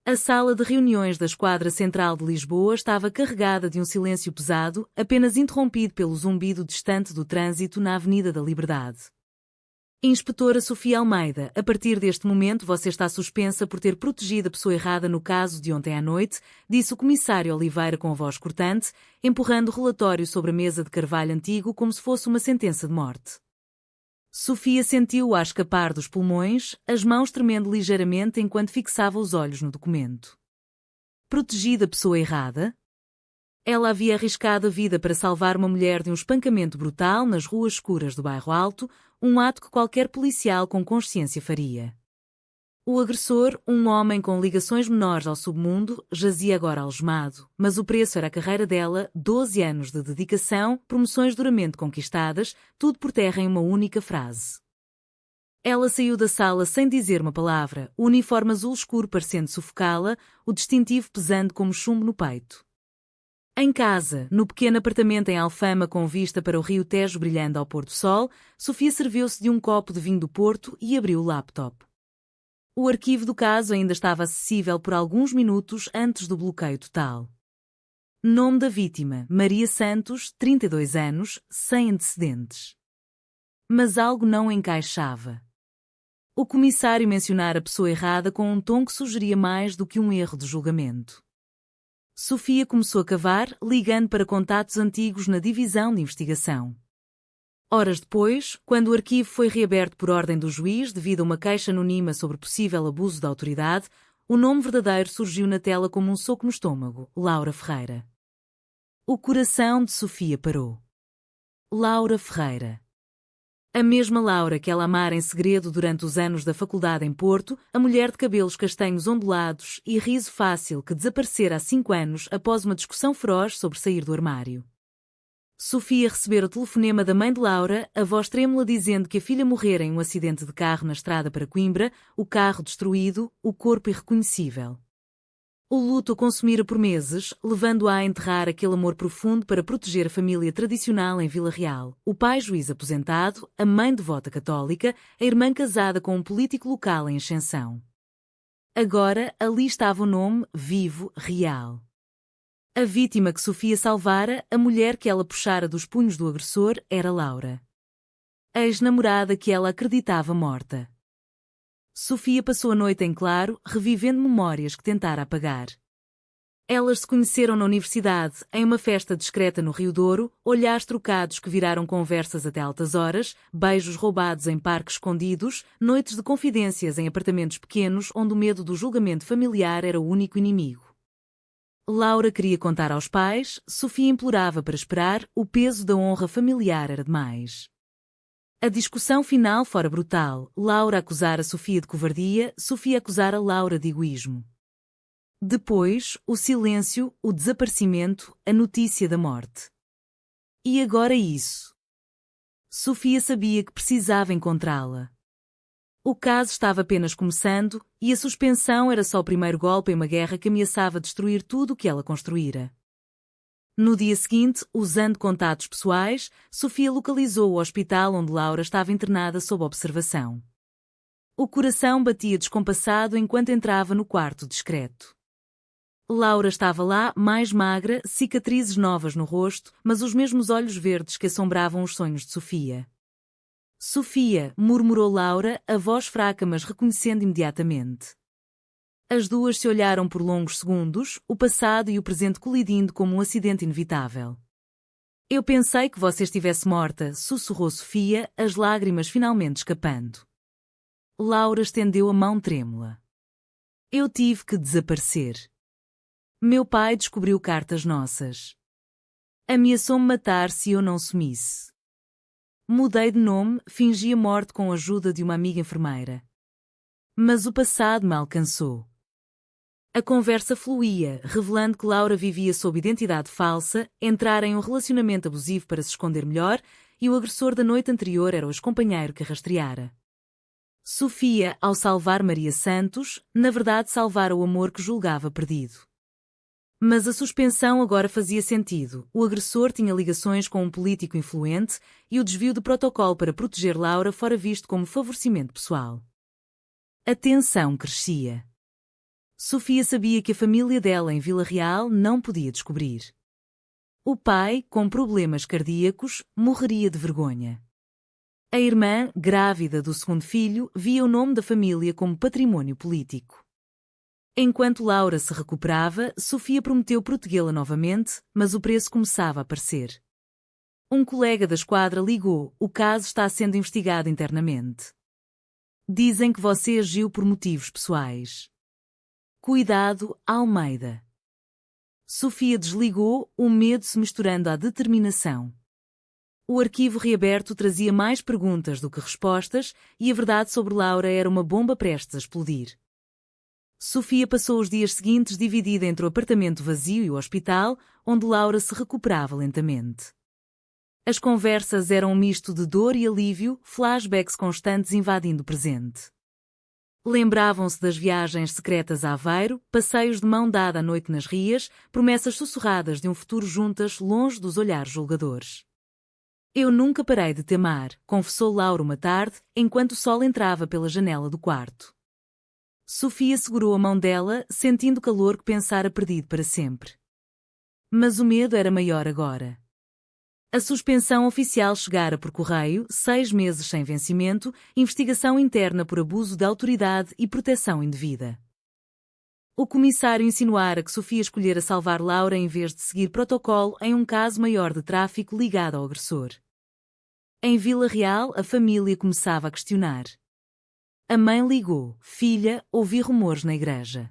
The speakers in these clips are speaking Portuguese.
A sala de reuniões da Esquadra Central de Lisboa estava carregada de um silêncio pesado, apenas interrompido pelo zumbido distante do trânsito na Avenida da Liberdade. Inspetora Sofia Almeida, a partir deste momento você está suspensa por ter protegido a pessoa errada no caso de ontem à noite, disse o comissário Oliveira com voz cortante, empurrando o relatório sobre a mesa de carvalho antigo como se fosse uma sentença de morte. Sofia sentiu-o a escapar dos pulmões, as mãos tremendo ligeiramente enquanto fixava os olhos no documento. Protegida a pessoa errada? Ela havia arriscado a vida para salvar uma mulher de um espancamento brutal nas ruas escuras do Bairro Alto, um ato que qualquer policial com consciência faria. O agressor, um homem com ligações menores ao submundo, jazia agora algemado, mas o preço era a carreira dela, 12 anos de dedicação, promoções duramente conquistadas, tudo por terra em uma única frase. Ela saiu da sala sem dizer uma palavra, o uniforme azul escuro parecendo sufocá-la, o distintivo pesando como chumbo no peito. Em casa, no pequeno apartamento em Alfama com vista para o Rio Tejo brilhando ao pôr do sol, Sofia serviu-se de um copo de vinho do Porto e abriu o laptop. O arquivo do caso ainda estava acessível por alguns minutos antes do bloqueio total. Nome da vítima, Maria Santos, 32 anos, sem antecedentes. Mas algo não encaixava. O comissário mencionara a pessoa errada com um tom que sugeria mais do que um erro de julgamento. Sofia começou a cavar, ligando para contatos antigos na divisão de investigação. Horas depois, quando o arquivo foi reaberto por ordem do juiz devido a uma queixa anônima sobre possível abuso de autoridade, o nome verdadeiro surgiu na tela como um soco no estômago, Laura Ferreira. O coração de Sofia parou. Laura Ferreira. A mesma Laura que ela amara em segredo durante os anos da faculdade em Porto, a mulher de cabelos castanhos ondulados e riso fácil que desaparecera há 5 anos após uma discussão feroz sobre sair do armário. Sofia recebera o telefonema da mãe de Laura, a voz trêmula dizendo que a filha morrera em um acidente de carro na estrada para Coimbra, o carro destruído, o corpo irreconhecível. O luto a consumira por meses, levando-a a enterrar aquele amor profundo para proteger a família tradicional em Vila Real, o pai juiz aposentado, a mãe devota católica, a irmã casada com um político local em ascensão. Agora, ali estava o nome, vivo, real. A vítima que Sofia salvara, a mulher que ela puxara dos punhos do agressor, era Laura. A ex-namorada que ela acreditava morta. Sofia passou a noite em claro, revivendo memórias que tentara apagar. Elas se conheceram na universidade, em uma festa discreta no Rio Douro, olhares trocados que viraram conversas até altas horas, beijos roubados em parques escondidos, noites de confidências em apartamentos pequenos onde o medo do julgamento familiar era o único inimigo. Laura queria contar aos pais, Sofia implorava para esperar, o peso da honra familiar era demais. A discussão final fora brutal, Laura acusara Sofia de covardia, Sofia acusara Laura de egoísmo. Depois, o silêncio, o desaparecimento, a notícia da morte. E agora isso. Sofia sabia que precisava encontrá-la. O caso estava apenas começando, e a suspensão era só o primeiro golpe em uma guerra que ameaçava destruir tudo o que ela construíra. No dia seguinte, usando contatos pessoais, Sofia localizou o hospital onde Laura estava internada sob observação. O coração batia descompassado enquanto entrava no quarto discreto. Laura estava lá, mais magra, cicatrizes novas no rosto, mas os mesmos olhos verdes que assombravam os sonhos de Sofia. Sofia, murmurou Laura, a voz fraca mas reconhecendo imediatamente. As duas se olharam por longos segundos, o passado e o presente colidindo como um acidente inevitável. Eu pensei que você estivesse morta, sussurrou Sofia, as lágrimas finalmente escapando. Laura estendeu a mão trêmula. Eu tive que desaparecer. Meu pai descobriu cartas nossas. Ameaçou-me matar se eu não sumisse. Mudei de nome, fingi a morte com a ajuda de uma amiga enfermeira. Mas o passado me alcançou. A conversa fluía, revelando que Laura vivia sob identidade falsa, entrara em um relacionamento abusivo para se esconder melhor, e o agressor da noite anterior era o ex-companheiro que a rastreara. Sofia, ao salvar Maria Santos, na verdade salvara o amor que julgava perdido. Mas a suspensão agora fazia sentido. O agressor tinha ligações com um político influente e o desvio do protocolo para proteger Laura fora visto como favorecimento pessoal. A tensão crescia. Sofia sabia que a família dela em Vila Real não podia descobrir. O pai, com problemas cardíacos, morreria de vergonha. A irmã, grávida do segundo filho, via o nome da família como patrimônio político. Enquanto Laura se recuperava, Sofia prometeu protegê-la novamente, mas o preço começava a aparecer. Um colega da esquadra ligou: o caso está sendo investigado internamente. Dizem que você agiu por motivos pessoais. Cuidado, Almeida. Sofia desligou, o medo se misturando à determinação. O arquivo reaberto trazia mais perguntas do que respostas, e a verdade sobre Laura era uma bomba prestes a explodir. Sofia passou os dias seguintes dividida entre o apartamento vazio e o hospital, onde Laura se recuperava lentamente. As conversas eram um misto de dor e alívio, flashbacks constantes invadindo o presente. Lembravam-se das viagens secretas a Aveiro, passeios de mão dada à noite nas rias, promessas sussurradas de um futuro juntas longe dos olhares julgadores. Eu nunca parei de te amar, confessou Laura uma tarde, enquanto o sol entrava pela janela do quarto. Sofia segurou a mão dela, sentindo o calor que pensara perdido para sempre. Mas o medo era maior agora. A suspensão oficial chegara por correio, 6 meses sem vencimento, investigação interna por abuso de autoridade e proteção indevida. O comissário insinuara que Sofia escolhera salvar Laura em vez de seguir protocolo em um caso maior de tráfico ligado ao agressor. Em Vila Real, a família começava a questionar. A mãe ligou: filha, ouvi rumores na igreja.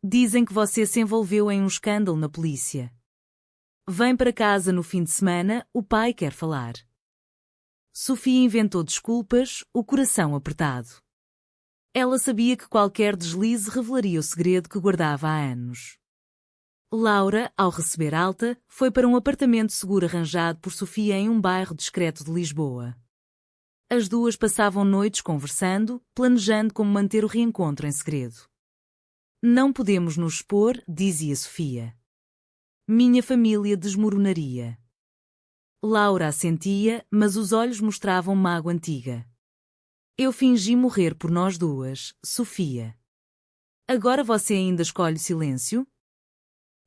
Dizem que você se envolveu em um escândalo na polícia. Vem para casa no fim de semana, o pai quer falar. Sofia inventou desculpas, o coração apertado. Ela sabia que qualquer deslize revelaria o segredo que guardava há anos. Laura, ao receber alta, foi para um apartamento seguro arranjado por Sofia em um bairro discreto de Lisboa. As duas passavam noites conversando, planejando como manter o reencontro em segredo. Não podemos nos expor, dizia Sofia. Minha família desmoronaria. Laura assentia, mas os olhos mostravam mágoa antiga. Eu fingi morrer por nós duas, Sofia. Agora você ainda escolhe silêncio?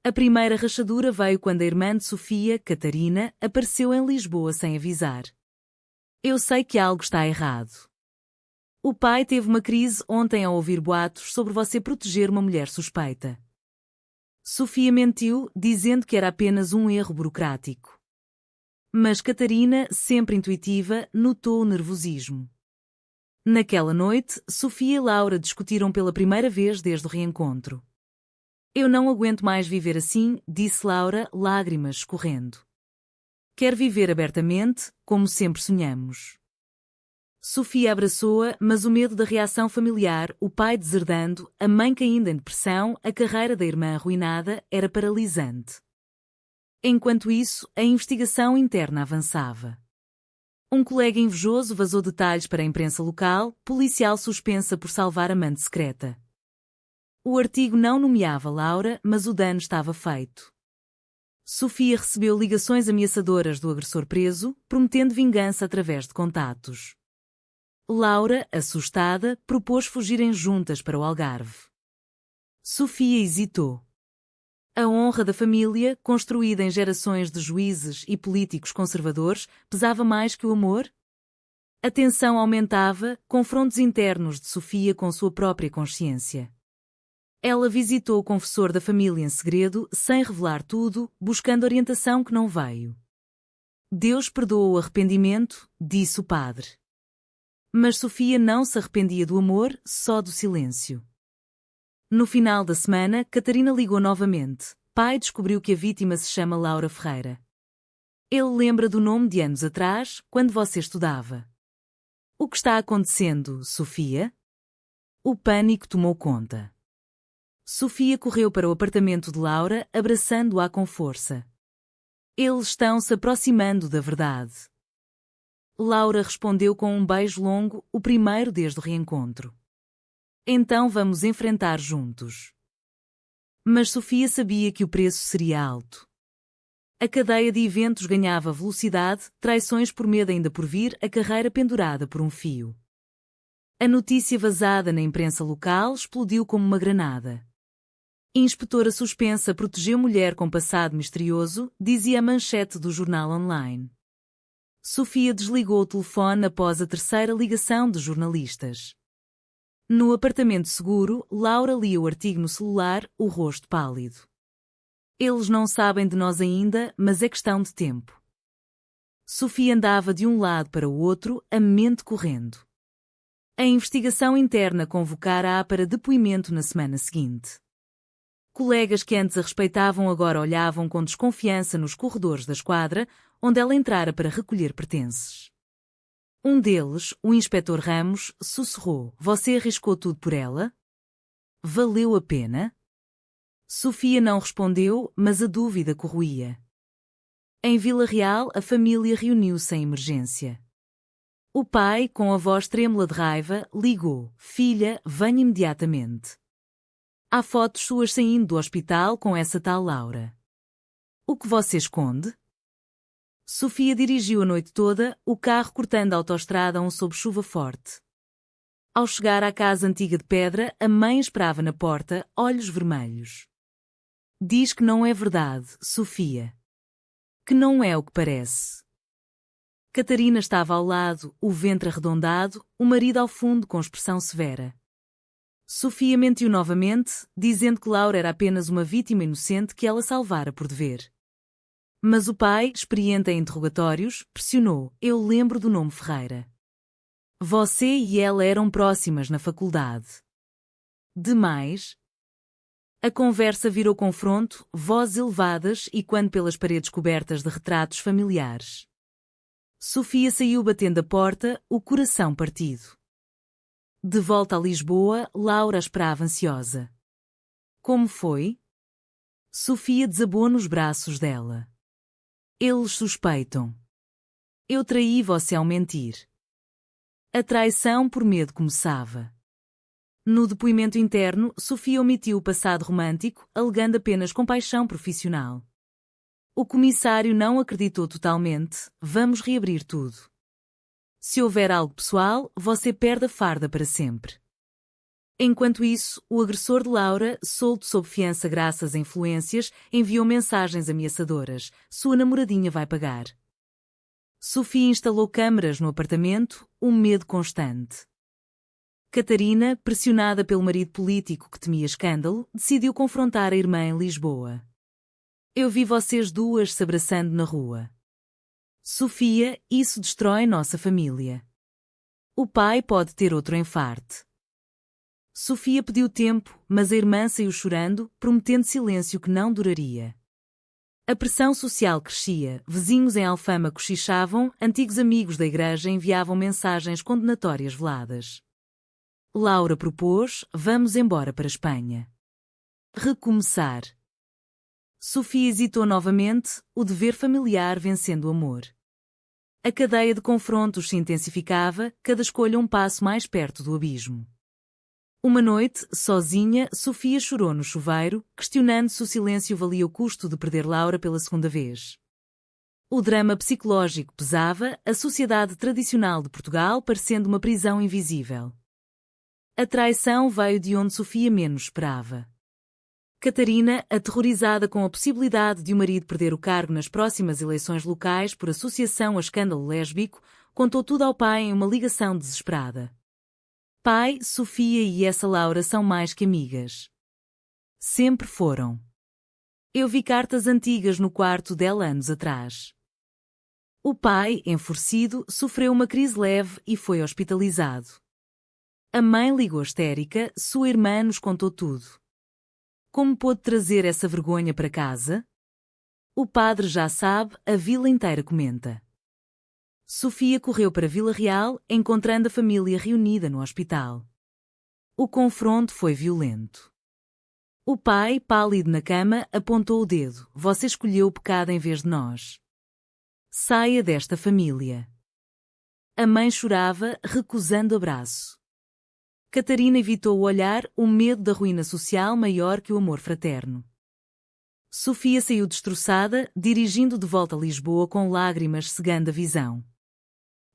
A primeira rachadura veio quando a irmã de Sofia, Catarina, apareceu em Lisboa sem avisar. Eu sei que algo está errado. O pai teve uma crise ontem ao ouvir boatos sobre você proteger uma mulher suspeita. Sofia mentiu, dizendo que era apenas um erro burocrático. Mas Catarina, sempre intuitiva, notou o nervosismo. Naquela noite, Sofia e Laura discutiram pela primeira vez desde o reencontro. Eu não aguento mais viver assim, disse Laura, lágrimas escorrendo. Quero viver abertamente, como sempre sonhamos. Sofia abraçou-a, mas o medo da reação familiar, o pai deserdando, a mãe caindo em depressão, a carreira da irmã arruinada, era paralisante. Enquanto isso, a investigação interna avançava. Um colega invejoso vazou detalhes para a imprensa local, policial suspensa por salvar amante secreta. O artigo não nomeava Laura, mas o dano estava feito. Sofia recebeu ligações ameaçadoras do agressor preso, prometendo vingança através de contatos. Laura, assustada, propôs fugirem juntas para o Algarve. Sofia hesitou. A honra da família, construída em gerações de juízes e políticos conservadores, pesava mais que o amor? A tensão aumentava, confrontos internos de Sofia com sua própria consciência. Ela visitou o confessor da família em segredo, sem revelar tudo, buscando orientação que não veio. Deus perdoou o arrependimento, disse o padre. Mas Sofia não se arrependia do amor, só do silêncio. No final da semana, Catarina ligou novamente. Pai descobriu que a vítima se chama Laura Ferreira. Ele lembra do nome de anos atrás, quando você estudava. O que está acontecendo, Sofia? O pânico tomou conta. Sofia correu para o apartamento de Laura, abraçando-a com força. Eles estão se aproximando da verdade. Laura respondeu com um beijo longo, o primeiro desde o reencontro. Então vamos enfrentar juntos. Mas Sofia sabia que o preço seria alto. A cadeia de eventos ganhava velocidade, traições por medo ainda por vir, a carreira pendurada por um fio. A notícia vazada na imprensa local explodiu como uma granada. Inspetora suspensa protegeu mulher com passado misterioso, dizia a manchete do jornal online. Sofia desligou o telefone após a terceira ligação de jornalistas. No apartamento seguro, Laura lia o artigo no celular, o rosto pálido. Eles não sabem de nós ainda, mas é questão de tempo. Sofia andava de um lado para o outro, a mente correndo. A investigação interna convocara-a para depoimento na semana seguinte. Colegas que antes a respeitavam agora olhavam com desconfiança nos corredores da esquadra, onde ela entrara para recolher pertences. Um deles, o inspetor Ramos, sussurrou: "Você arriscou tudo por ela? Valeu a pena?" Sofia não respondeu, mas a dúvida corroía. Em Vila Real, a família reuniu-se em emergência. O pai, com a voz trêmula de raiva, ligou: "Filha, venha imediatamente. Há fotos suas saindo do hospital com essa tal Laura. O que você esconde?" Sofia dirigiu a noite toda, o carro cortando a autoestrada sob chuva forte. Ao chegar à casa antiga de pedra, a mãe esperava na porta, olhos vermelhos. "Diz que não é verdade, Sofia. Que não é o que parece." Catarina estava ao lado, o ventre arredondado, o marido ao fundo com expressão severa. Sofia mentiu novamente, dizendo que Laura era apenas uma vítima inocente que ela salvara por dever. Mas o pai, experiente em interrogatórios, pressionou: "Eu lembro do nome Ferreira. Você e ela eram próximas na faculdade." Demais. A conversa virou confronto, vozes elevadas e quando pelas paredes cobertas de retratos familiares. Sofia saiu batendo a porta, o coração partido. De volta a Lisboa, Laura esperava ansiosa. Como foi? Sofia desabou nos braços dela. Eles suspeitam. Eu traí você ao mentir. A traição por medo começava. No depoimento interno, Sofia omitiu o passado romântico, alegando apenas compaixão profissional. O comissário não acreditou totalmente: "Vamos reabrir tudo. Se houver algo pessoal, você perde a farda para sempre." Enquanto isso, o agressor de Laura, solto sob fiança graças a influências, enviou mensagens ameaçadoras: "Sua namoradinha vai pagar." Sofia instalou câmaras no apartamento, um medo constante. Catarina, pressionada pelo marido político que temia escândalo, decidiu confrontar a irmã em Lisboa. "Eu vi vocês duas se abraçando na rua. Sofia, isso destrói nossa família. O pai pode ter outro enfarte." Sofia pediu tempo, mas a irmã saiu chorando, prometendo silêncio que não duraria. A pressão social crescia, vizinhos em Alfama cochichavam, antigos amigos da igreja enviavam mensagens condenatórias veladas. Laura propôs: "Vamos embora para a Espanha. Recomeçar." Sofia hesitou novamente, o dever familiar vencendo o amor. A cadeia de confrontos se intensificava, cada escolha um passo mais perto do abismo. Uma noite, sozinha, Sofia chorou no chuveiro, questionando se o silêncio valia o custo de perder Laura pela segunda vez. O drama psicológico pesava, a sociedade tradicional de Portugal parecendo uma prisão invisível. A traição veio de onde Sofia menos esperava. Catarina, aterrorizada com a possibilidade de o marido perder o cargo nas próximas eleições locais por associação a escândalo lésbico, contou tudo ao pai em uma ligação desesperada. "Pai, Sofia e essa Laura são mais que amigas. Sempre foram. Eu vi cartas antigas no quarto dela anos atrás." O pai, enfurecido, sofreu uma crise leve e foi hospitalizado. A mãe ligou histérica, sua irmã nos contou tudo. Como pôde trazer essa vergonha para casa? O padre já sabe, a vila inteira comenta. Sofia correu para Vila Real, encontrando a família reunida no hospital. O confronto foi violento. O pai, pálido na cama, apontou o dedo: "Você escolheu o pecado em vez de nós. Saia desta família." A mãe chorava, recusando abraço. Catarina evitou o olhar, o medo da ruína social maior que o amor fraterno. Sofia saiu destroçada, dirigindo de volta a Lisboa com lágrimas cegando a visão.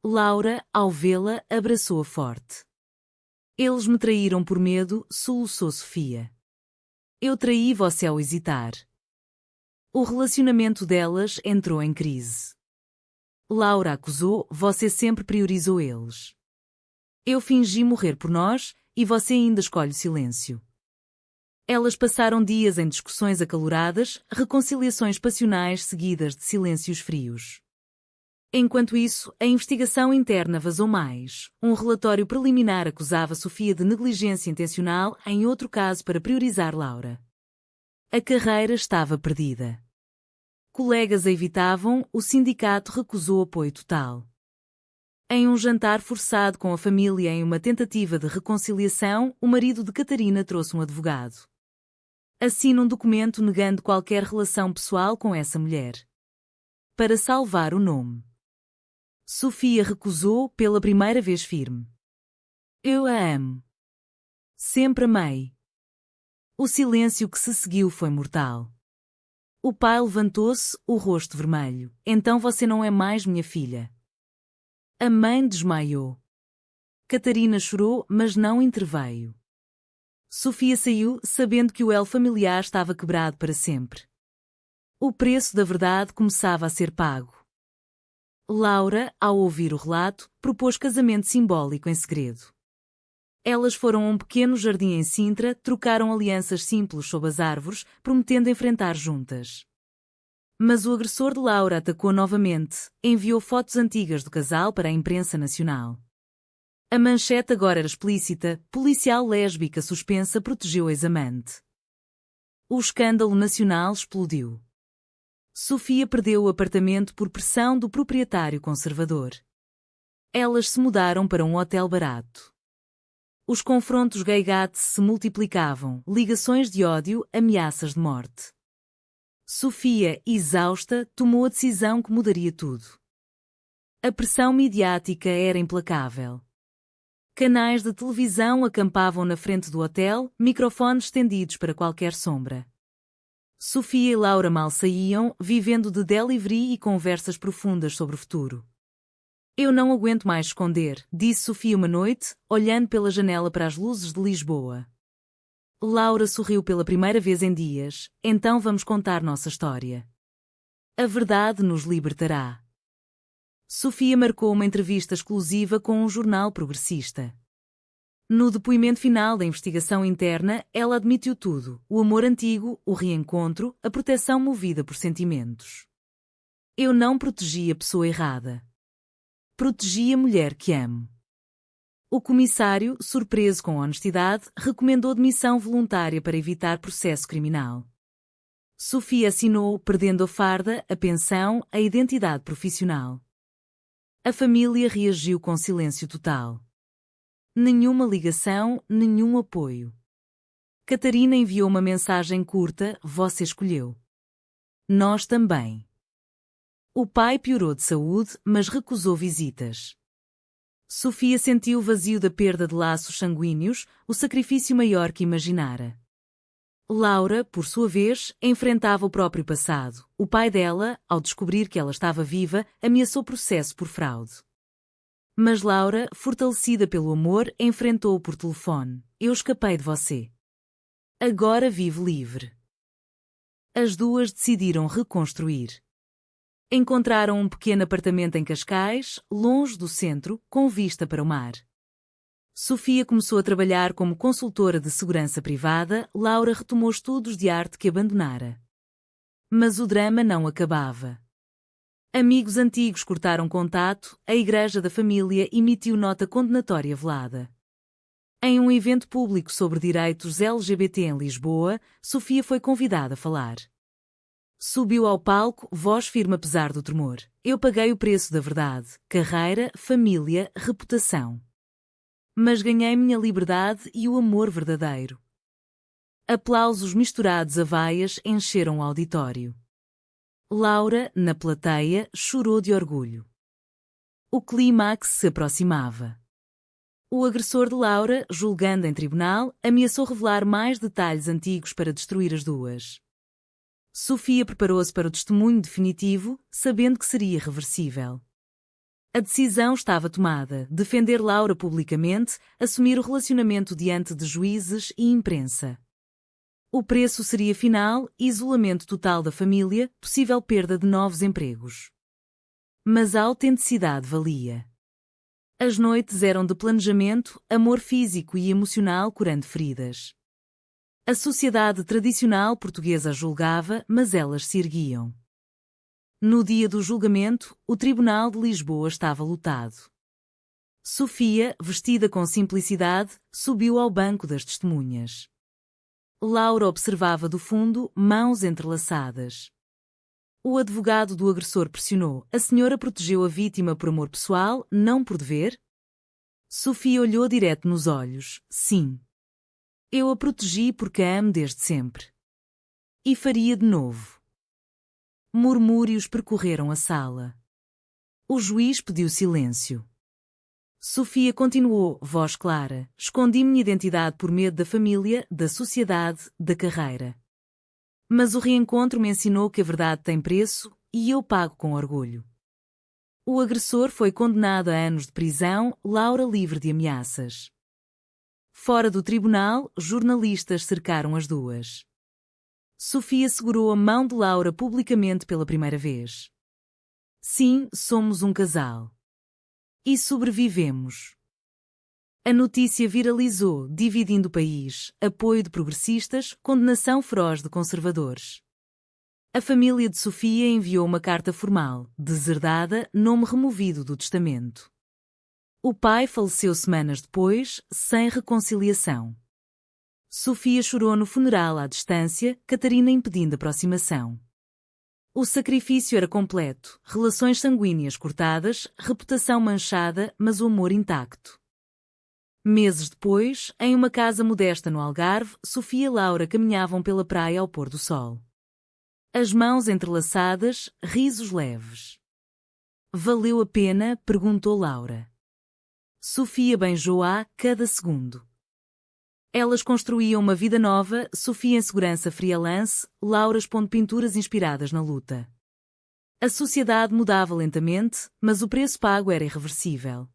Laura, ao vê-la, abraçou-a forte. "Eles me traíram por medo", soluçou Sofia. Eu traí você ao hesitar. O relacionamento delas entrou em crise. Laura acusou, você sempre priorizou eles. Eu fingi morrer por nós, e você ainda escolhe o silêncio. Elas passaram dias em discussões acaloradas, reconciliações passionais seguidas de silêncios frios. Enquanto isso, a investigação interna vazou mais. Um relatório preliminar acusava Sofia de negligência intencional em outro caso para priorizar Laura. A carreira estava perdida. Colegas a evitavam, o sindicato recusou apoio total. Em um jantar forçado com a família em uma tentativa de reconciliação, o marido de Catarina trouxe um advogado. Assina um documento negando qualquer relação pessoal com essa mulher. Para salvar o nome. Sofia recusou pela primeira vez firme. Eu a amo. Sempre amei. O silêncio que se seguiu foi mortal. O pai levantou-se, o rosto vermelho. Então você não é mais minha filha. A mãe desmaiou. Catarina chorou, mas não interveio. Sofia saiu, sabendo que o elo familiar estava quebrado para sempre. O preço da verdade começava a ser pago. Laura, ao ouvir o relato, propôs casamento simbólico em segredo. Elas foram a um pequeno jardim em Sintra, trocaram alianças simples sob as árvores, prometendo enfrentar juntas. Mas o agressor de Laura atacou novamente, enviou fotos antigas do casal para a imprensa nacional. A manchete agora era explícita: policial lésbica suspensa protegeu ex-amante. O escândalo nacional explodiu. Sofia perdeu o apartamento por pressão do proprietário conservador. Elas se mudaram para um hotel barato. Os confrontos gay-gate se multiplicavam, ligações de ódio, ameaças de morte. Sofia, exausta, tomou a decisão que mudaria tudo. A pressão midiática era implacável. Canais de televisão acampavam na frente do hotel, microfones estendidos para qualquer sombra. Sofia e Laura mal saíam, vivendo de delivery e conversas profundas sobre o futuro. Eu não aguento mais esconder, disse Sofia uma noite, olhando pela janela para as luzes de Lisboa. Laura sorriu pela primeira vez em dias. Então vamos contar nossa história. A verdade nos libertará. Sofia marcou uma entrevista exclusiva com um jornal progressista. No depoimento final da investigação interna, ela admitiu tudo: o amor antigo, o reencontro, a proteção movida por sentimentos. Eu não protegi a pessoa errada. Protegi a mulher que amo. O comissário, surpreso com a honestidade, recomendou demissão voluntária para evitar processo criminal. Sofia assinou, perdendo a farda, a pensão, a identidade profissional. A família reagiu com silêncio total. Nenhuma ligação, nenhum apoio. Catarina enviou uma mensagem curta: você escolheu. Nós também. O pai piorou de saúde, mas recusou visitas. Sofia sentiu o vazio da perda de laços sanguíneos, o sacrifício maior que imaginara. Laura, por sua vez, enfrentava o próprio passado. O pai dela, ao descobrir que ela estava viva, ameaçou processo por fraude. Mas Laura, fortalecida pelo amor, enfrentou-o por telefone. Eu escapei de você. Agora vivo livre. As duas decidiram reconstruir. Encontraram um pequeno apartamento em Cascais, longe do centro, com vista para o mar. Sofia começou a trabalhar como consultora de segurança privada, Laura retomou estudos de arte que abandonara. Mas o drama não acabava. Amigos antigos cortaram contato, a igreja da família emitiu nota condenatória velada. Em um evento público sobre direitos LGBT em Lisboa, Sofia foi convidada a falar. Subiu ao palco, voz firme apesar do tremor. Eu paguei o preço da verdade, carreira, família, reputação. Mas ganhei minha liberdade e o amor verdadeiro. Aplausos misturados a vaias encheram o auditório. Laura, na plateia, chorou de orgulho. O clímax se aproximava. O agressor de Laura, julgando em tribunal, ameaçou revelar mais detalhes antigos para destruir as duas. Sofia preparou-se para o testemunho definitivo, sabendo que seria irreversível. A decisão estava tomada: defender Laura publicamente, assumir o relacionamento diante de juízes e imprensa. O preço seria final, isolamento total da família, possível perda de novos empregos. Mas a autenticidade valia. As noites eram de planejamento, amor físico e emocional curando feridas. A sociedade tradicional portuguesa julgava, mas elas se erguiam. No dia do julgamento, o Tribunal de Lisboa estava lotado. Sofia, vestida com simplicidade, subiu ao banco das testemunhas. Laura observava do fundo, mãos entrelaçadas. O advogado do agressor pressionou. A senhora protegeu a vítima por amor pessoal, não por dever? Sofia olhou direto nos olhos. Sim. Eu a protegi porque a amo desde sempre. E faria de novo. Murmúrios percorreram a sala. O juiz pediu silêncio. Sofia continuou, voz clara. Escondi minha identidade por medo da família, da sociedade, da carreira. Mas o reencontro me ensinou que a verdade tem preço, e eu pago com orgulho. O agressor foi condenado a anos de prisão, Laura livre de ameaças. Fora do tribunal, jornalistas cercaram as duas. Sofia segurou a mão de Laura publicamente pela primeira vez. Sim, somos um casal. E sobrevivemos. A notícia viralizou, dividindo o país, apoio de progressistas, condenação feroz de conservadores. A família de Sofia enviou uma carta formal, deserdada, nome removido do testamento. O pai faleceu semanas depois, sem reconciliação. Sofia chorou no funeral à distância, Catarina impedindo a aproximação. O sacrifício era completo, relações sanguíneas cortadas, reputação manchada, mas o amor intacto. Meses depois, em uma casa modesta no Algarve, Sofia e Laura caminhavam pela praia ao pôr do sol. As mãos entrelaçadas, risos leves. Valeu a pena? Perguntou Laura. Sofia beijou-a cada segundo. Elas construíam uma vida nova, Sofia em segurança freelance, Laura expondo pinturas inspiradas na luta. A sociedade mudava lentamente, mas o preço pago era irreversível.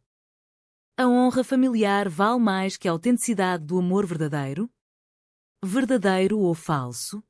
A honra familiar vale mais que a autenticidade do amor verdadeiro? Verdadeiro ou falso?